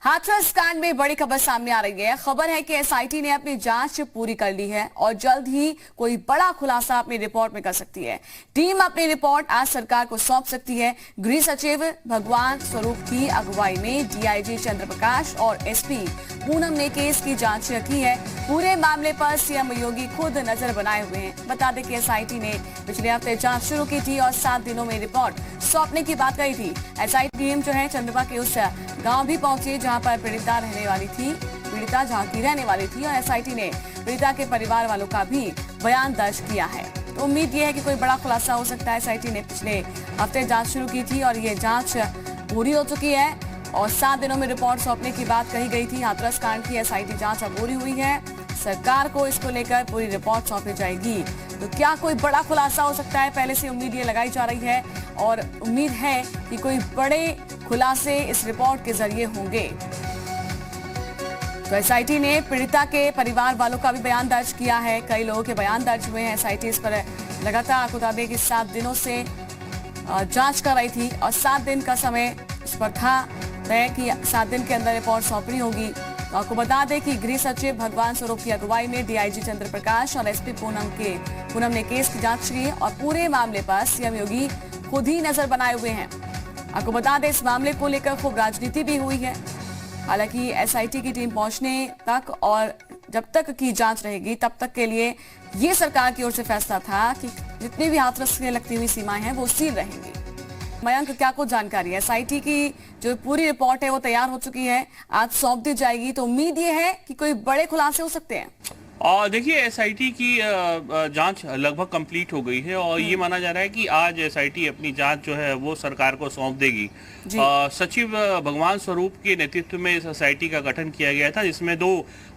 हाथरस कांड में बड़ी खबर सामने आ रही है। खबर है कि एसआईटी ने अपनी जांच पूरी कर ली है और जल्द ही कोई बड़ा खुलासा अपनी रिपोर्ट में कर सकती है। टीम अपनी रिपोर्ट आज सरकार को सौंप सकती है। गृह सचिव भगवान स्वरूप की अगुवाई में डीआईजी चंद्र प्रकाश और एसपी पूनम ने केस की जांच की है। पूरे मामले पर सीएम योगी खुद नजर बनाए हुए हैं। बता दें कि एसआईटी ने पिछले हफ्ते जांच शुरू की थी और 7 दिनों में रिपोर्ट सौंपने की बात कही थी। एसआईटी टीम जो है चंद्रवा के उस गांव भी पहुंची जहां पर पीड़िता जहां की रहने वाली थी और एसआईटी ने पीड़िता के परिवार वालों का भी बयान दर्ज किया है। तो उम्मीद ये है कि कोई बड़ा खुलासा हो सकता है। एसआईटी ने पिछले हफ्ते जांच शुरू की थी और ये जांच पूरी हो चुकी है और 7 दिनों में रिपोर्ट सौंपने की बात कही गई थी। हाथरस कांड की एसआईटी जांच अब पूरी हुई है। सरकार को इसको लेकर पूरी रिपोर्ट सौंपी जाएगी। तो क्या कोई बड़ा खुलासा हो सकता है? पहले से उम्मीद ये लगाई जा रही है और उम्मीद है कि कोई बड़े खुलासे इस रिपोर्ट के जरिए होंगे। तो एसआईटी ने पीड़िता के परिवार वालों का भी बयान दर्ज किया है। कई लोगों के बयान दर्ज हुए हैं। एसआईटी इस पर लगातार आपको बता दें कि 7 दिनों से जांच कर रही थी और 7 दिन का समय इस पर था तय कि 7 दिन के अंदर रिपोर्ट सौंपनी होगी। तो आपको बता दें कि गृह सचिव भगवान स्वरूप की अगुवाई में डीआईजी चंद्र प्रकाश और एसपी पूनम ने केस की जांच की और पूरे मामले पर सीएम योगी खुद ही नजर बनाए हुए हैं। आपको बता दें इस मामले को लेकर खूब राजनीति भी हुई है। हालांकि एसआईटी की टीम पहुंचने तक और जब तक की जांच रहेगी तब तक के लिए ये सरकार की ओर से फैसला था कि जितनी भी हाथरस से लगती हुई सीमाएं हैं वो सील रहेंगी। मयंक, क्या कुछ जानकारी है? एसआईटी की जो पूरी रिपोर्ट है वो तैयार हो चुकी है, आज सौंप दी जाएगी। तो उम्मीद ये है कि कोई बड़े खुलासे हो सकते हैं। और देखिए एसआईटी की जांच लगभग कंप्लीट हो गई है और ये माना जा रहा है कि आज एसआईटी अपनी जांच जो है वो सरकार को सौंप देगी। सचिव भगवान स्वरूप के नेतृत्व में इस एसआईटी का गठन किया गया था जिसमें 2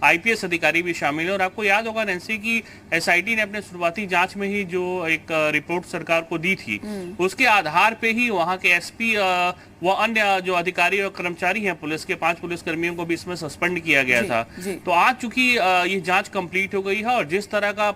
आईपीएस अधिकारी भी शामिल हैं। और आपको याद होगा नैन्सी की एसआईटी ने अपने शुरुआती जांच में ही जो एक रिपोर्ट सरकार को दी थी उसके आधार पे ही वहां के एसपी व अन्य जो अधिकारी और कर्मचारी हैं पुलिस के 5 पुलिसकर्मियों को भी इसमें सस्पेंड किया गया था। तो आज चूंकि ये जांच कंप्लीट हो गई है और जिस तरह का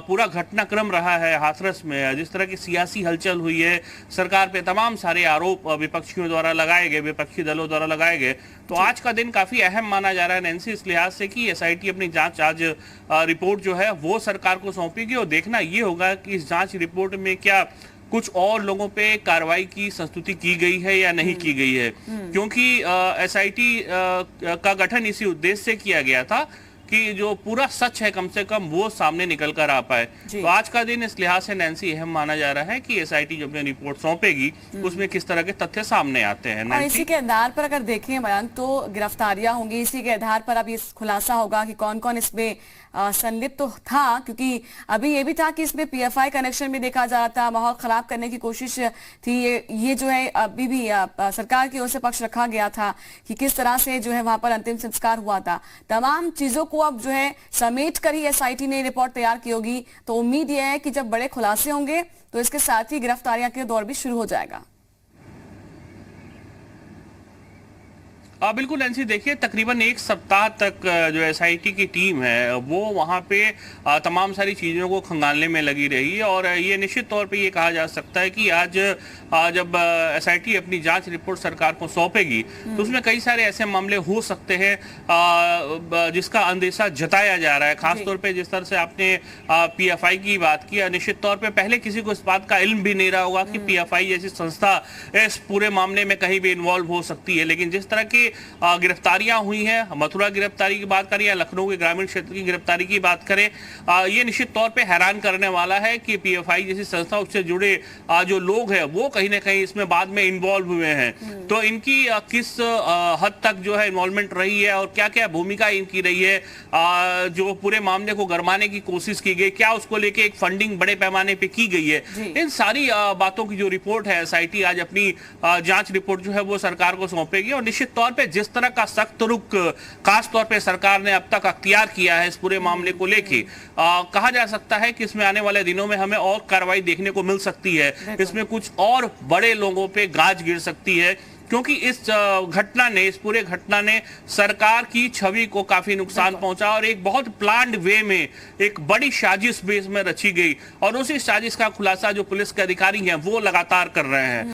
पूरा घटनाक्रम रहा है हाथरस में, जिस तरह की सियासी हलचल हुई है, सरकार पे तमाम सारे आरोप विपक्षियों द्वारा लगाए गए, विपक्षी दलों द्वारा लगाए गए, तो आज का दिन काफी अहम माना जा रहा है नैन्सी इस लिहाज से कि एसआईटी अपनी जांच आज रिपोर्ट जो है वो सरकार को सौंपेगी और देखना ये होगा कि इस जांच रिपोर्ट में क्या कुछ और लोगों पे कार्रवाई की संस्तुति की गई है या नहीं की गई है। क्योंकि एसआईटी का गठन इसी उद्देश्य से किया गया था कि जो पूरा सच है कम से कम वो सामने निकल कर आ पाए। तो आज का दिन इस लिहाज से नैन्सी अहम माना जा रहा है कि एसआईटी जब अपनी रिपोर्ट सौंपेगी उसमें किस तरह के तथ्य सामने आते हैं। और इसी के आधार पर अगर देखें मयंक तो गिरफ्तारियां होंगी। इसी के आधार पर अब ये खुलासा होगा कि कौन कौन इसमें संलिप्त तो था, क्योंकि अभी ये भी था कि इसमें पीएफआई कनेक्शन भी देखा जा रहा था, माहौल खराब करने की कोशिश थी। ये जो है अभी भी सरकार की ओर से पक्ष रखा गया था कि किस तरह से जो है वहां पर अंतिम संस्कार हुआ था। तमाम चीजों को अब जो है समेट कर ही एसआईटी ने रिपोर्ट तैयार की होगी। तो उम्मीद यह है कि जब बड़े खुलासे होंगे तो इसके साथ ही गिरफ्तारियां का दौर भी शुरू हो जाएगा। बिल्कुल नैन्सी, देखिए तकरीबन 1 सप्ताह तक जो एसआईटी की टीम है वो वहाँ पे तमाम सारी चीज़ों को खंगालने में लगी रही है और ये निश्चित तौर पे ये कहा जा सकता है कि आज जब एसआईटी अपनी जांच रिपोर्ट सरकार को सौंपेगी तो उसमें कई सारे ऐसे मामले हो सकते हैं जिसका अंदेशा जताया जा रहा है। खासतौर पर जिस तरह से आपने पीएफआई की बात की, निश्चित तौर पर पहले किसी को इस बात का इल्म भी नहीं रहा होगा कि पीएफआई जैसी संस्था इस पूरे मामले में कहीं भी इन्वॉल्व हो सकती है। लेकिन जिस तरह की गिरफ्तारियां हुई हैं, मथुरा गिरफ्तारी की बात करें या लखनऊ के ग्रामीण क्षेत्र की गिरफ्तारी की बात करें, ये निश्चित तौर पे हैरान करने वाला है कि पीएफआई जैसी संस्था उससे जुड़े जो लोग हैं वो कहीं ना कहीं इसमें बाद में इन्वॉल्व हुए हैं। तो इनकी किस हद तक जो है इन्वॉल्वमेंट रही है और क्या क्या भूमिका इनकी रही है, जो पूरे मामले को गरमाने की कोशिश की गई, क्या उसको लेके एक फंडिंग बड़े पैमाने पे की गई है, इन सारी बातों की जो रिपोर्ट है एसआईटी आज अपनी जांच रिपोर्ट जो है वो सरकार को सौंपेगी। और निश्चित तौर पे जिस तरह का सख्त रुख खास तौर पे सरकार ने अब तक अख्तियार किया है इस पूरे मामले को लेके, कहा जा सकता है कि इसमें आने वाले दिनों में हमें और कार्रवाई देखने को मिल सकती है। इसमें कुछ और बड़े लोगों पे गाज गिर सकती है क्योंकि इस पूरे घटना ने सरकार की छवि को काफी नुकसान पहुंचा और एक बहुत प्लान्ड वे में एक बड़ी साजिश भी इसमें रची गई और उसी साजिश का खुलासा जो पुलिस के अधिकारी हैं वो लगातार कर रहे हैं।